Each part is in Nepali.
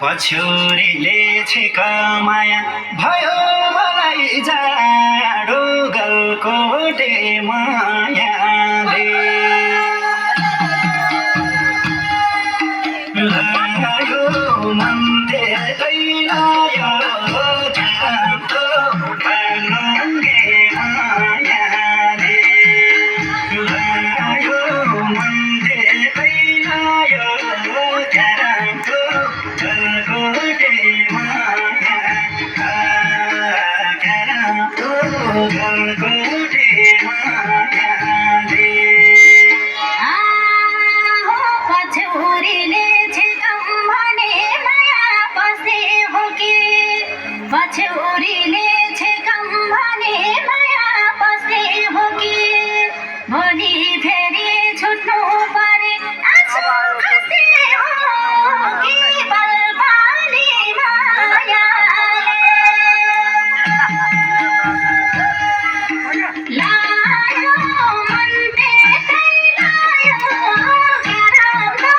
पछ्यौरीले छेका माया भयो मलाई जाडो गलकोटे मायाले लायो मन त्यतै लायो जाडो गलकोटे मायाले लायो मन त्यतै लायो जाडो गलकोटे माया गलकोटे मायाले पछ्यौरीले छेकम भने माया बसे हो कि पछ्यौरीले छेकम भने माया बसे हो कि भोलि फेरि छुट्नु परे आँसु खसे हो कि पलपाली मायाले लायो मन त्यतै लायो गराउँदो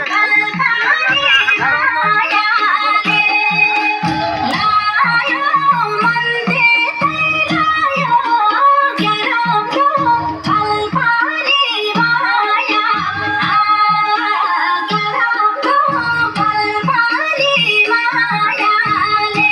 पलपाली मायाले लायो मन त्यतै लायो गराउँदो पलपाली माया गराउँदो पलपाली मायाले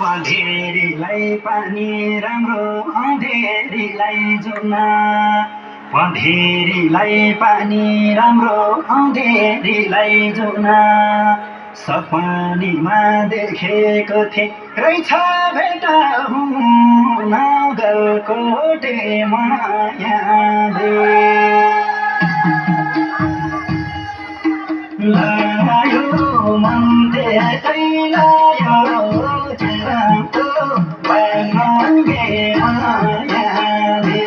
पँधेरीलाई पानी राम्रो अँधेरीलाई जुना पँधेरीलाई पानी राम्रो अँधेरीलाई जुना सपनीमा देखेको थिएँ रहेछ भेटा हुन गलकोटे मायाले लायो मन त्यतै लायो जाडो गलकोटे मायाले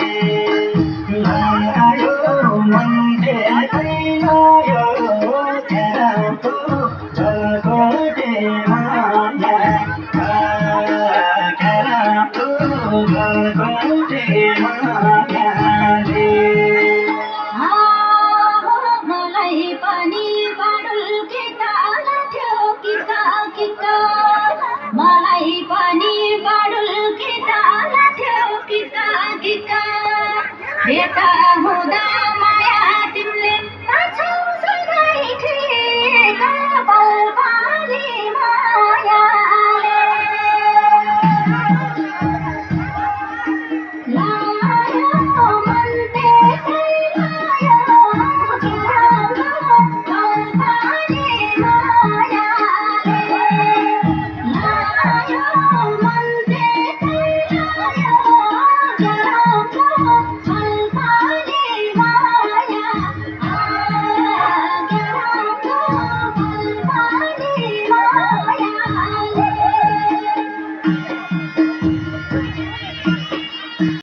लायो मन त्यतै लायो जाडो गलकोटे माया जाडो गलकोटे मायाले मलाई पनि बाडुल किताल थियो किता किता मलाई पनि बाडुल किताल थियो किता किता भेट हुँदा